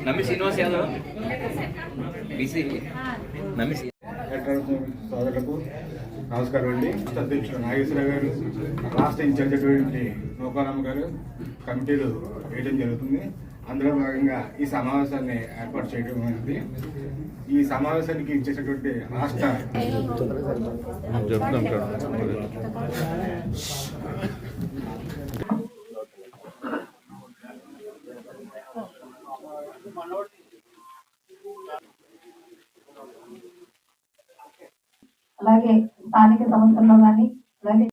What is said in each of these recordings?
నమ్మి శ్రీనివాస్ యాదవ్ బీసీ నమ్మి సోదరులకు నమస్కారం అండి. అధ్యక్షుడు నాగేశ్వరరావు గారు, రాష్ట్ర ఇన్ఛార్జ్ అటువంటి నౌకారామ గారు కమిటీలు వేయడం జరుగుతుంది. అందులో భాగంగా ఈ సమావేశాన్ని ఏర్పాటు చేయడం అనేది ఈ సమావేశానికి ఇచ్చేటటువంటి రాష్ట్ర అలాగే స్థానిక సంస్థల్లో కానీ అలాగే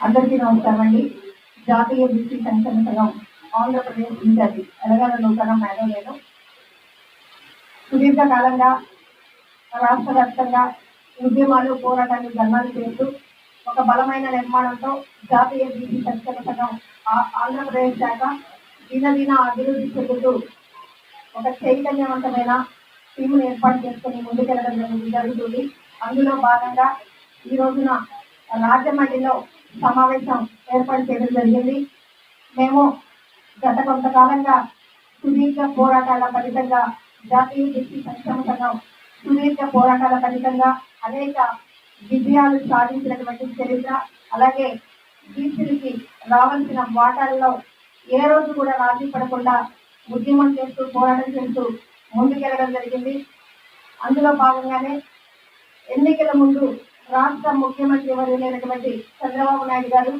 అందరికీ నమస్కారం అండి. జాతీయ బీసీ సంక్షేమ సంఘం ఆంధ్రప్రదేశ్ ఇన్ఛార్జి తెలంగాణ నూతన మేడం నేను సుదీర్ఘకాలంగా రాష్ట్ర వ్యాప్తంగా ఉద్యమాలు పోరాటాలు ధర్నాలు చేస్తూ ఒక బలమైన నిర్మాణంతో జాతీయ బీసీ సంక్షేమ సంఘం ఆంధ్రప్రదేశ్ శాఖ దినదిన అభివృద్ధి చెందుతూ ఒక చైతన్యవంతమైన టీమును ఏర్పాటు చేసుకుని ముందుకెళ్ళడం జరుగుతుంది. అందులో భాగంగా ఈ రోజున రాజమండ్రిలో సమావేశం ఏర్పాటు చేయడం జరిగింది. మేము గత కొంతకాలంగా సుదీర్ఘ పోరాటాల ఫలితంగా జాతీయ బీసీ సంక్షేమ సంఘం సుదీర్ఘ పోరాటాల ఫలితంగా అనేక విజయాలు సాధించినటువంటి చరిత్ర, అలాగే బీసీలకి రావాల్సిన వాటాల్లో ఏ రోజు కూడా రాజీ పడకుండా ఉద్యమం చేస్తూ పోరాటం చేస్తూ ముందుకెళ్ళడం జరిగింది. అందులో భాగంగానే ఎన్నికల ముందు రాష్ట్ర ముఖ్యమంత్రి వర్యులైనటువంటి చంద్రబాబు నాయుడు గారు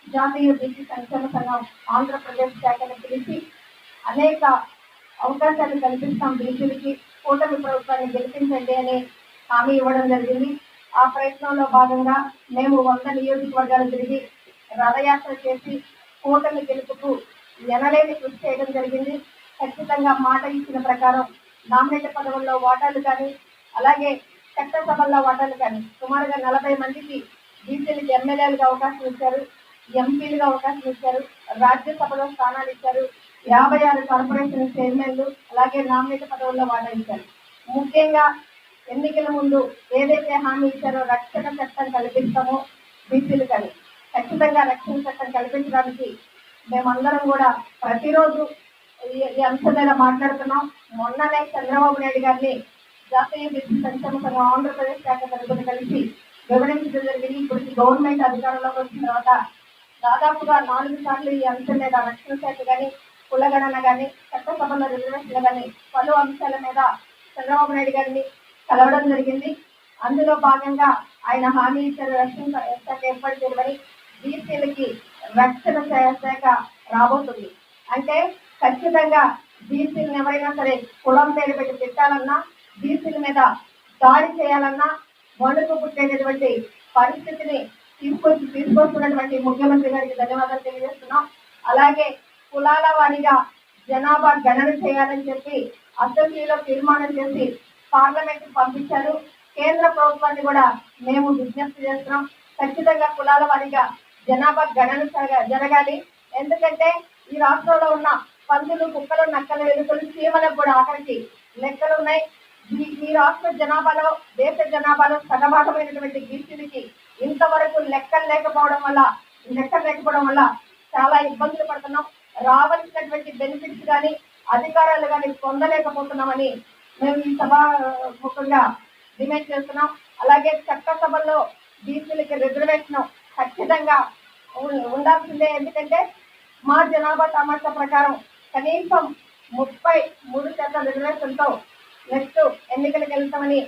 జాతీయ బీసీ సంక్షేమ సంఘం ఆంధ్రప్రదేశ్ శాఖను పిలిచి అనేక అవకాశాలు కల్పిస్తాం బీసీలకి, కూటమి ప్రభుత్వాన్ని గెలిపించండి అని హామీ ఇవ్వడం జరిగింది. ఆ ప్రయత్నంలో భాగంగా మేము 100 నియోజకవర్గాలు తిరిగి రథయాత్ర చేసి కూటమి గెలుపుకు ఎనలేని కృషి చేయడం జరిగింది. ఖచ్చితంగా మాట ఇచ్చిన ప్రకారం నామినేట్ పదవుల్లో వాటాలు కానీ, అలాగే చట్టసభల్లో వాటాలు కానీ సుమారుగా 40 మందికి బీసీలకి ఎమ్మెల్యేలుగా అవకాశం ఇచ్చారు, ఎంపీలుగా అవకాశం ఇచ్చారు, రాజ్యసభలో స్థానాలు ఇచ్చారు, 56 కార్పొరేషన్ చైర్మన్లు, అలాగే నామినేట్ పదవుల్లో వాటా ఇచ్చారు. ముఖ్యంగా ఎన్నికల ముందు ఏదైతే హామీ ఇచ్చారో రక్షణ చట్టం కల్పిస్తామో బీసీలు కానీ ఖచ్చితంగా రక్షణ చట్టం కల్పించడానికి మేమందరం కూడా ప్రతిరోజు ఈ అంశం మీద మాట్లాడుతున్నాం. మొన్ననే చంద్రబాబు నాయుడు గారిని జాతీయ బీసీ సంక్షేమ సంఘం ఆంధ్రప్రదేశ్ శాఖ తరపున కలిసి వివరించడం జరిగింది. ఇప్పటికి గవర్నమెంట్ అధికారంలోకి వచ్చిన తర్వాత దాదాపుగా 4 సార్లు ఈ అంశం మీద రక్షణ శాఖ కానీ, కులగణన కానీ, చట్టసభల రిజర్వేషన్లు కానీ పలు అంశాల మీద చంద్రబాబు నాయుడు గారిని కలవడం జరిగింది. అందులో భాగంగా ఆయన హామీ ఇచ్చారు రక్షణ శాఖ ఏర్పాటు చేయమని. బీసీలకి రక్షణ శాఖ రాబోతుంది అంటే ఖచ్చితంగా బీసీలను ఎవరైనా సరే కులం పేరు పెట్టి పెట్టాలన్నా, బీసీల మీద దాడి చేయాలన్నా వణుకు పుట్టేటటువంటి పరిస్థితిని తీసుకొస్తున్నటువంటి ముఖ్యమంత్రి గారికి ధన్యవాదాలు తెలియజేస్తున్నాం. అలాగే కులాల వారీగా జనాభా గణన చేయాలని చెప్పి అసెంబ్లీలో తీర్మానం చేసి పార్లమెంట్ పంపించారు. కేంద్ర ప్రభుత్వాన్ని కూడా మేము విజ్ఞప్తి చేస్తున్నాం, ఖచ్చితంగా కులాల వారీగా జనాభా గణన జరగాలి. ఎందుకంటే ఈ రాష్ట్రంలో ఉన్న పందులు, కుక్కలు, నక్కలు, ఎలుకలు, చీమలకు కూడా ఆఖరికి లెక్కలు ఉన్నాయి. ఈ రాష్ట్ర జనాభాలో, దేశ జనాభాలో సగభాగమైనటువంటి బీసీలకి ఇంతవరకు లెక్కలు లేకపోవడం వల్ల చాలా ఇబ్బందులు పడుతున్నాం. రావాల్సినటువంటి బెనిఫిట్స్ కానీ, అధికారాలు కానీ పొందలేకపోతున్నామని మేము ఈ సభ ముఖ్యంగా డిమాండ్ చేస్తున్నాం. అలాగే చట్టసభల్లో బీసీలకి రిజర్వేషన్ ఖచ్చితంగా ఉండాల్సిందే. ఎందుకంటే మా జనాభా సమాచార ప్రకారం కనీసం 33% రిజర్వేషన్తో నెక్స్ట్ ఎన్నికలకు వెళ్తామని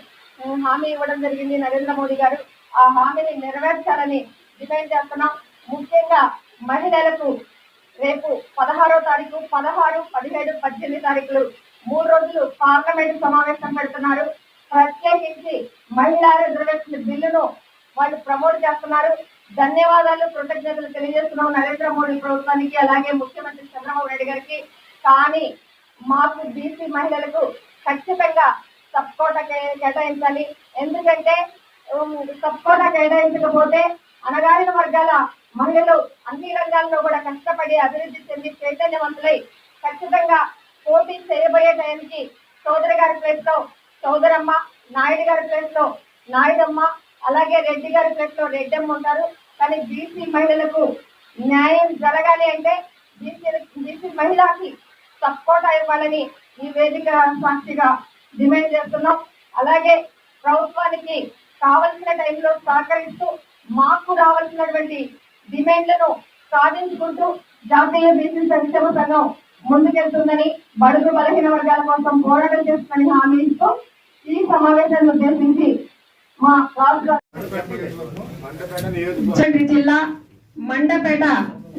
హామీ ఇవ్వడం జరిగింది నరేంద్ర మోడీ గారు. ఆ హామీని నెరవేర్చాలని డిమాండ్ చేస్తున్నాం. ముఖ్యంగా మహిళలకు రేపు 16వ తారీఖు, 16, 17, 18 తారీఖులు 3 రోజులు పార్లమెంటు సమావేశం పెడుతున్నారు. ప్రత్యేకించి మహిళా రిజర్వేషన్ బిల్లును వాళ్ళు ప్రమోట్ చేస్తున్నారు. ధన్యవాదాలు, కృతజ్ఞతలు తెలియజేస్తున్నాం నరేంద్ర మోడీ ప్రభుత్వానికి, అలాగే ముఖ్యమంత్రి చంద్రబాబు నాయుడు గారికి. కానీ మాకు బీసీ మహిళలకు ఖచ్చితంగా సబ్కోటా కేటాయించాలి. ఎందుకంటే సబ్కోటా కేటాయించకపోతే అణగారిన వర్గాల మహిళలు అన్ని రంగాల్లో కూడా కష్టపడి అభివృద్ధి చెంది చైతన్యవంతులై ఖచ్చితంగా పోటీ చేయబోయే టైంకి సోదరి గారి ప్లేస్ లో సోదరమ్మ, నాయుడు గారి ప్లేస్ లో నాయుడమ్మ, అలాగే రెడ్డి గారి ప్లేట్లో రెడ్డమ్మ ఉంటారు. కానీ బీసీ మహిళలకు న్యాయం జరగాలి అంటే బీసీ మహిళకి సపోర్ట్ ఇవ్వాలని ఈ వేదిక సాక్షిగా డిమాండ్ చేస్తున్నాం. అలాగే ప్రభుత్వానికి కావలసిన టైంలో సహకరిస్తూ మాకు రావాల్సినటువంటి డిమాండ్లను సాధించుకుంటూ జాతీయ బీసీ సంక్షేమ సంఘం ముందుకెళ్తుందని, బడుగు బలహీన వర్గాల కోసం పోరాటం చేస్తుందని హామీ ఇస్తూ ఈ సమావేశాన్ని ఉద్దేశించి మా రాష్ట్ర జిల్లా మండపేట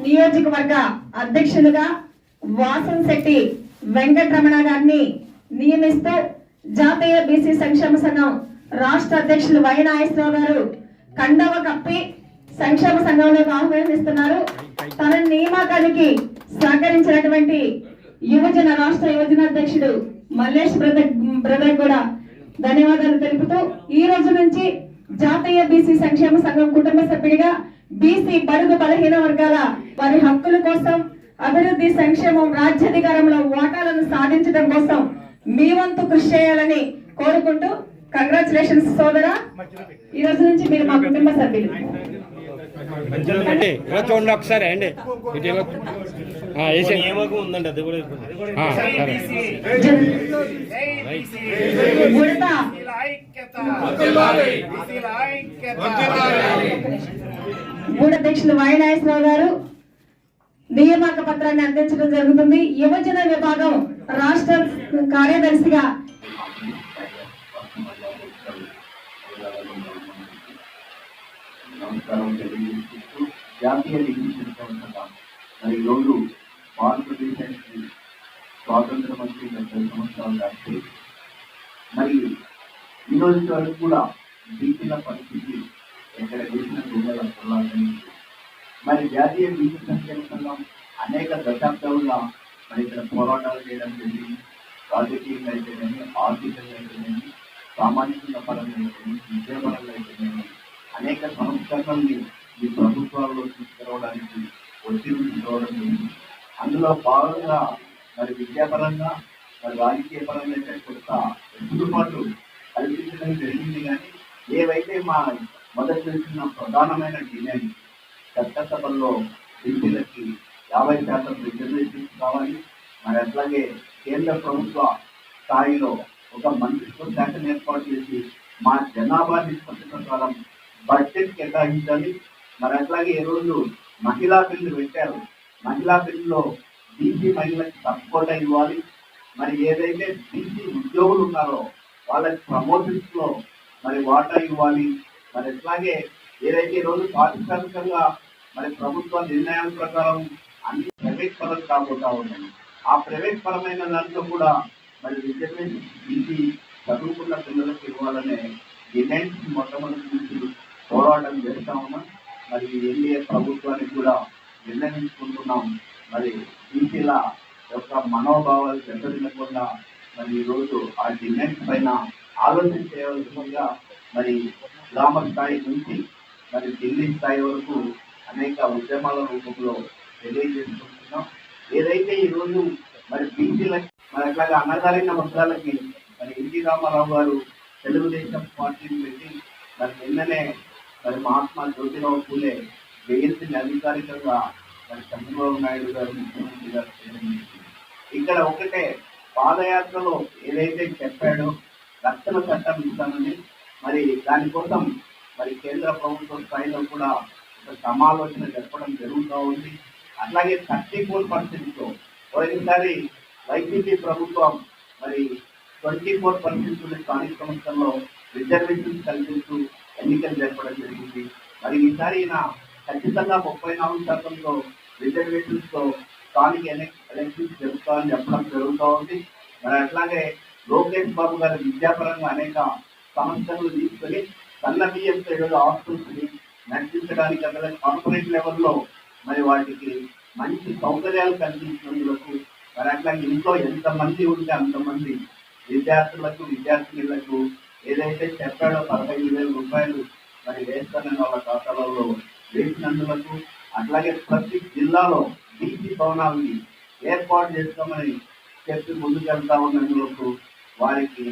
నియోజకవర్గ అధ్యక్షులుగా వాసంశెట్టి వెంకటరమణ గారిని నియమిస్తూ జాతీయ బీసీ సంక్షేమ సంఘం రాష్ట్ర అధ్యక్షులు వై నాగేశ్వరరావు గారు కండవ కప్పి సంక్షేమ సంఘంలోకి ఆహ్వానిస్తున్నారు. తన నియామకానికి సహకరించినటువంటి రాష్ట్ర యువజన అధ్యక్షుడు మల్లేష్ బ్రదర్ కూడా ధన్యవాదాలు తెలుపుతూ ఈ రోజు నుంచి జాతీయ బీసీ సంక్షేమ సంఘం కుటుంబ సభ్యుడిగా బీసీ బడుగు బలహీన వర్గాల వారి హక్కుల కోసం, అభివృద్ధి, సంక్షేమం, రాజ్యాధికారంలో వాటాలను సాధించడం కోసం మీ వంతు కృషి చేయాలని కోరుకుంటూ కంగ్రాచులేషన్స్ సోదరా. ఈ రోజు నుంచి మీరు మా కుటుంబ సభ్యులు. చూడండి ఒకసారి అండి ఉందండి, అది కూడా అధ్యక్షులు వై నాగేశ్వరరావు గారు నియామక పత్రాన్ని అందించడం జరుగుతుంది. యువజన విభాగం రాష్ట్ర కార్యదర్శిగా నమస్కారం తెలియజేస్తూ జాతీయ డిగ్రీ మరి ఈరోజు భారతదేశానికి స్వాతంత్రం వచ్చి 70 సంవత్సరాలు దాటి మరి ఈ రోజు వరకు కూడా బీసీల పరిస్థితి ఎక్కడ చేసిన గుండెల పొలాలని మరి జాతీయ బీసీ సంక్షేమ సంఘం అనేక దశాబ్దాలుగా మరి ఇక్కడ పోరాటాలు చేయడం జరిగింది. రాజకీయంగా అయితేనేమి, ఆర్థికంగా అయితేనేమి, సామాజిక పరంగా అయితేనేమి, విద్యాపరంగా అయితేనేమి అనేక సంస్కరణల్ని ఈ ప్రభుత్వాల్లో తీసుకురావడానికి ఒత్తిడి తీసుకోవడం జరిగింది. అందులో భాగంగా మరి విద్యాపరంగా మరి రాజకీయ పరంగా అయితే కొత్త వెసులుబాట్లు కల్పించడం జరిగింది. కానీ ఏవైతే మా మొదటి తెలిసిన ప్రధానమైన డిమాండ్ చట్టసభల్లో బీసీలకి 50% రిజర్వేషన్స్ కావాలి. మరి అట్లాగే కేంద్ర ప్రభుత్వ స్థాయిలో ఒక మంత్రిత్వ శాఖను ఏర్పాటు చేసి మా జనాభా నిష్పత్తి ప్రకారం బడ్జెట్ కేటాయించాలి. మరి అట్లాగే ఈరోజు మహిళా బిల్లు పెట్టారు. మహిళా బిల్లులో బీసీ మహిళలకు సపోర్ట్ ఇవ్వాలి. మరి ఏదైతే బీసీ ఉద్యోగులు ఉన్నారో వాళ్ళకి ప్రమోషన్స్ లో మరి వాటా ఇవ్వాలి. మరి అట్లాగే ఏదైతే ఈరోజు పారిశ్రామికంగా మరి ప్రభుత్వ నిర్ణయాల ప్రకారం అన్ని ప్రైవేట్ పరం కాబోతా ఉన్నాయి. ఆ ప్రైవేట్ పరమైన దాంట్లో కూడా మరి రిజర్వేషన్ బీసీ చదువుకున్న పిల్లలకు ఇవ్వాలనే డిమాండ్స్ మొట్టమొదటి నుంచి పోరాటం చేస్తా ఉన్నాం. మరి ఎన్డీఏ ప్రభుత్వానికి కూడా నిర్ణయించుకుంటున్నాం. మరి బీసీల యొక్క మనోభావాలు దెబ్బతినకుండా మరి ఈరోజు ఆ డిమాండ్స్ పైన ఆలోచన చేయవలసిందిగా మరి గ్రామ స్థాయి నుంచి మరి ఢిల్లీ స్థాయి వరకు అనేక ఉద్యమాల రూపంలో తెలియజేసుకుంటున్నాం. ఏదైతే ఈరోజు మరి బీసీలకి మరి అట్లాగే అన్నదారిన వర్గాలకి మరి ఎన్టీ రామారావు గారు తెలుగుదేశం పార్టీని పెట్టి మరి నిన్ననే మరి మహాత్మా జ్యోతిరావు పూలే జయంతిని అధికారికంగా మరి చంద్రబాబు నాయుడు గారు ముఖ్యమంత్రి గారు ఇక్కడ ఒకటే పాదయాత్రలో ఏదైతే చెప్పాడో రక్షణ చట్టం ఇస్తానని మరి దానికోసం మరి కేంద్ర ప్రభుత్వ స్థాయిలో కూడా ఒక సమాలోచన జరపడం జరుగుతూ ఉంది. అట్లాగే 34%తో పోయినసారి వైసీపీ ప్రభుత్వం మరి 24% స్థానిక సంస్థల్లో రిజర్వేషన్స్ కల్పిస్తూ ఎన్నికలు జరపడం జరిగింది. మరి ఈసారి ఖచ్చితంగా 34%తో రిజర్వేషన్స్తో స్థానిక ఎలక్షన్స్ జరుపుతామని చెప్పడం జరుగుతూ ఉంది. మరి అట్లాగే లోకేష్ బాబు గారి విద్యాపరంగా అనేక సంస్థలు తీసుకొని సన్న బియ్యంతో ఈరోజు హాస్టల్స్ని నడిపించడానికి అక్కడ కార్పొరేట్ లెవెల్లో మరి వాటికి మంచి సౌకర్యాలు కల్పించినందుకు మరి అట్లాగే ఇంట్లో ఎంతమంది ఉంటే అంతమంది విద్యార్థులకు విద్యార్థినులకు ఏదైతే చెప్పాడో 15,000 రూపాయలు మరి వేస్తానని వాళ్ళ ఖాతాలలో వేసినందులకు అట్లాగే ప్రతి జిల్లాలో బీసీ భవనాలని ఏర్పాటు చేస్తామని చెప్పి ముందుకెళ్తా ఉన్నందుకు వారికి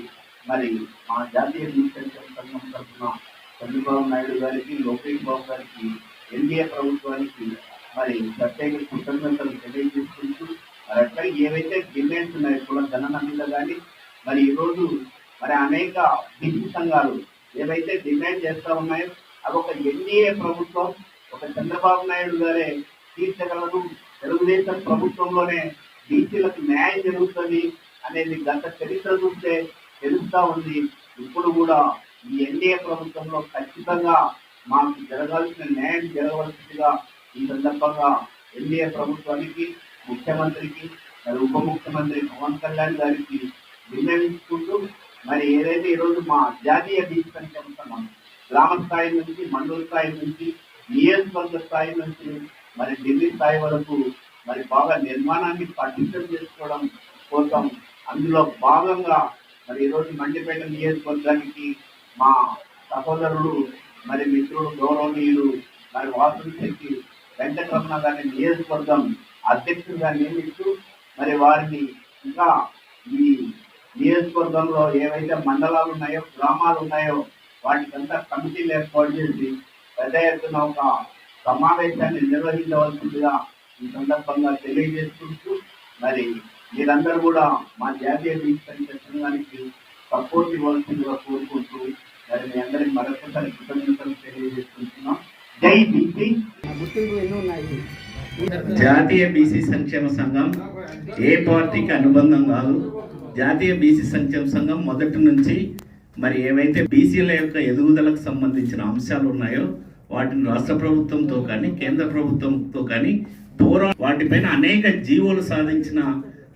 మరి మా జాతీయ బీసీ సంఘం తరఫున చంద్రబాబు నాయుడు గారికి, లోకేష్ బాబు గారికి, ఎన్డీఏ ప్రభుత్వానికి మరి ప్రత్యేక కృతజ్ఞతలు తెలియజేసుకుంటూ మరి అట్లా ఏవైతే డిమాండ్స్ ఉన్నాయో కుల గణన మీద కానీ మరి ఈరోజు మరి అనేక బీసీ సంఘాలు ఏవైతే డిమాండ్ చేస్తూ ఉన్నాయో అవి ఒక ఎన్డీఏ ప్రభుత్వం, ఒక చంద్రబాబు నాయుడు గారే తీర్చగలరు. తెలుగుదేశం ప్రభుత్వంలోనే బీసీలకు న్యాయం జరుగుతుంది అనేది గత చరిత్ర చూస్తే తెలుస్తూ ఉంది. ఇప్పుడు కూడా ఈ ఎన్డీఏ ప్రభుత్వంలో ఖచ్చితంగా మాకు జరగాల్సిన న్యాయం జరగవలసిందిగా ఈ సందర్భంగా ఎన్డీఏ ప్రభుత్వానికి, ముఖ్యమంత్రికి, మరి ఉప ముఖ్యమంత్రి పవన్ కళ్యాణ్ గారికి విన్నవించుకుంటూ మరి ఏదైతే ఈరోజు మా జాతీయ బీసీ సంక్షేమ సంఘం గ్రామ స్థాయి నుంచి, మండల స్థాయి నుంచి, నియోజకవర్గ స్థాయి నుంచి మరి ఢిల్లీ స్థాయి వరకు మరి బాగా నిర్మాణాన్ని పటిష్టం చేసుకోవడం కోసం అందులో భాగంగా మరి ఈరోజు మండిపేట నియోజకవర్గానికి మా సహోదరుడు మరి మిత్రుడు గౌరవనీయులు మరి వాసంశెట్టి వెంకటరమణ గారిని నియోజకవర్గం అధ్యక్షుడిగా నియమిస్తూ మరి వారిని ఇంకా ఈ నియోజకవర్గంలో ఏవైతే మండలాలు ఉన్నాయో, గ్రామాలు ఉన్నాయో వాటికంతా కమిటీలు ఏర్పాటు చేసి పెద్ద ఎత్తున ఒక సమావేశాన్ని నిర్వహించవలసిందిగా ఈ సందర్భంగా తెలియజేసుకుంటూ మరి మీరందరూ కూడా మా జాతీయ బీసీ సంక్షేమ సంఘానికి సపోర్ట్ ఇవ్వాల్సిందిగా కోరుకుంటూ మరి మీ అందరికి మరొకసారి కృతజ్ఞతలు తెలియజేసుకుంటున్నాం. జై బీసీ. జాతీయ బీసీ సంక్షేమ సంఘం ఏ పార్టీకి అనుబంధం కాదు. జాతీయ బీసీ సంక్షేమ సంఘం మొదటి నుంచి మరి ఏవైతే బీసీల యొక్క ఎదుగుదలకు సంబంధించిన అంశాలు ఉన్నాయో వాటిని రాష్ట్ర ప్రభుత్వంతో కానీ కేంద్ర ప్రభుత్వంతో కానీ వాటిపైన అనేక జీవోలు సాధించిన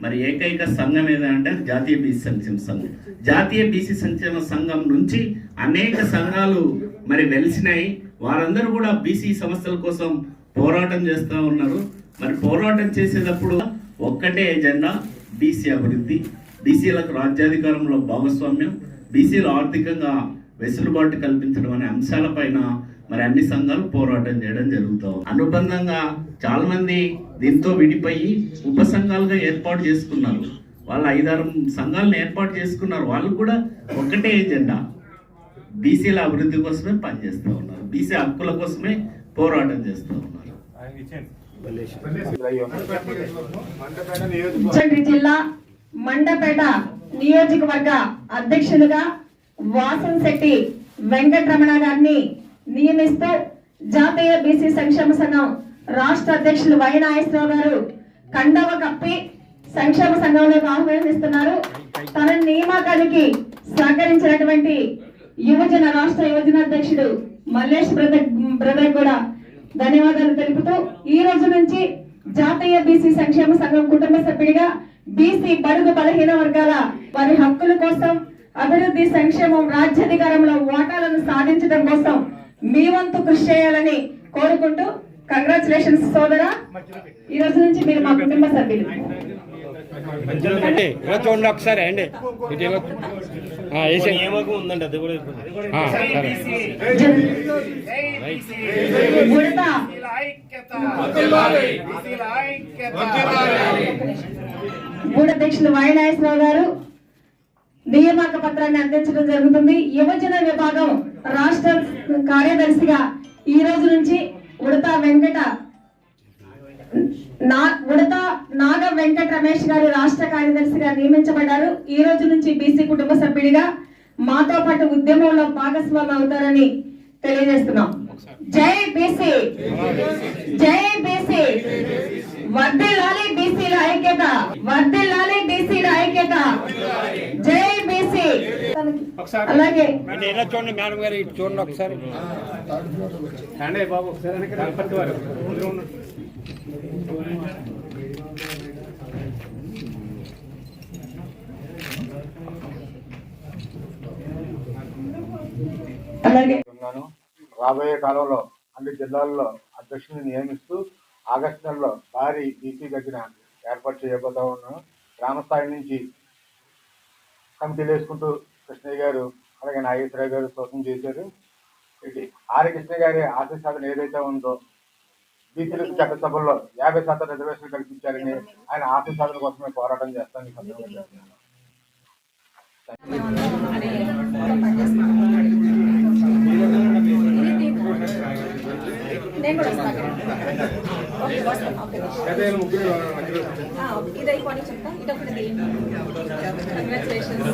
మరి ఏకైక సంఘం ఏదంటే జాతీయ బీసీ సంక్షేమ సంఘం. జాతీయ బీసీ సంక్షేమ సంఘం నుంచి అనేక సంఘాలు మరి వెలిసినాయి. వారందరూ కూడా బీసీ సమస్యల కోసం పోరాటం చేస్తూ ఉన్నారు. మరి పోరాటం చేసేటప్పుడు ఒక్కటే ఎజెండా, బీసీ అభివృద్ధి, బీసీలకు రాజ్యాధికారంలో భాగస్వామ్యం, బీసీలు ఆర్థికంగా వెసులుబాటు కల్పించడం అనే అంశాలపైన మరి అన్ని సంఘాలు పోరాటం చేయడం జరుగుతాం. అనుబంధంగా చాలా మంది దీంతో విడిపోయి ఉప సంఘాలుగా ఏర్పాటు చేసుకున్నారు. వాళ్ళు 5-6 సంఘాలను ఏర్పాటు చేసుకున్నారు. వాళ్ళు కూడా ఒకటే ఎజెండా, బీసీల అభివృద్ధి కోసమే పనిచేస్తూ ఉన్నారు, బీసీ హక్కుల కోసమే పోరాటం చేస్తూ ఉన్నారు. జిల్లా మండపేట నియోజకవర్గ అధ్యక్షులుగా వాసంశెట్టి వెంకటరమణ గారిని నియమిస్తూ జాతీయ బీసీ సంక్షేమ సంఘం రాష్ట్ర అధ్యక్షులు వై నాగేశ్వరరావు గారు కండవ కప్పి సంక్షేమ సంఘంలోకి ఆహ్వానిస్తున్నారు. తన నియామకానికి సహకరించినటువంటి రాష్ట్ర యువజన అధ్యక్షుడు మల్లేష్ బ్రదర్ కూడా ధన్యవాదాలు తెలుపుతూ ఈ రోజు నుంచి జాతీయ బీసీ సంక్షేమ సంఘం కుటుంబ సభ్యుడిగా బీసీ బడుగు బలహీన వర్గాల వారి హక్కుల కోసం, అభివృద్ధి, సంక్షేమం, రాజ్యాధికారంలో వాటాలను సాధించడం కోసం మీ వంతు కృషి చేయాలని కోరుకుంటూ కంగ్రాచులేషన్స్ సోదరా. ఈ రోజు నుంచి మీరు మా కుటుంబ సభ్యులు. చూడండి ఒకసారి అండి, ఉందండి అది కూడా. అధ్యక్షులు వై నాగేశ్వరరావు గారు నియామక పత్రాన్ని అందించడం జరుగుతుంది. యువజన విభాగం రాష్ట్ర కార్యదర్శిగా ఈ రోజు నుంచి ఉడతా నాగ వెంకట రమేష్ గారు రాష్ట్ర కార్యదర్శిగా నియమించబడ్డారు. ఈ రోజు నుంచి బీసీ కుటుంబ సభ్యుడిగా మాతో పాటు ఉద్యమంలో భాగస్వామి అవుతారని తెలియజేస్తున్నాం. జై బీసీ, జై బీసీ, వర్ధిల్లాలి బీసీల ఐక్యత, వర్ధిల్లాలి బీసీల ఐక్యత, జై బీసీ. అలాగే చూడండి మేడం గారు, ఇటు చూడండి ఒకసారి బాబు ఒకసారి. అలాగే రాబోయే కాలంలో అన్ని జిల్లాల్లో అధ్యక్షుని నియమిస్తూ ఆగస్టు నెలలో భారీ బీసీ గర్జన ఏర్పాటు చేయబోతా ఉన్నాం. గ్రామ స్థాయి నుంచి కమిటీలు వేసుకుంటూ కృష్ణయ్య గారు అలాగే నాగేశ్వరరావు గారు సూచన చేశారు. ఇది ఆర్ కృష్ణ గారి ఆశయ సాధన ఏదైతే ఉందో బీసీలకు చట్టసభల్లో 50% రిజర్వేషన్ కల్పించారని ఆయన ఆశయ సాధన కోసమే పోరాటం చేస్తానని సందర్భంగా నేను కూడా వస్తాను. ఓకే వస్తాను. ఓకే ఇది అయిపోయి చెప్తాను. ఇది ఒకటి కంగ్రాచులేషన్స్.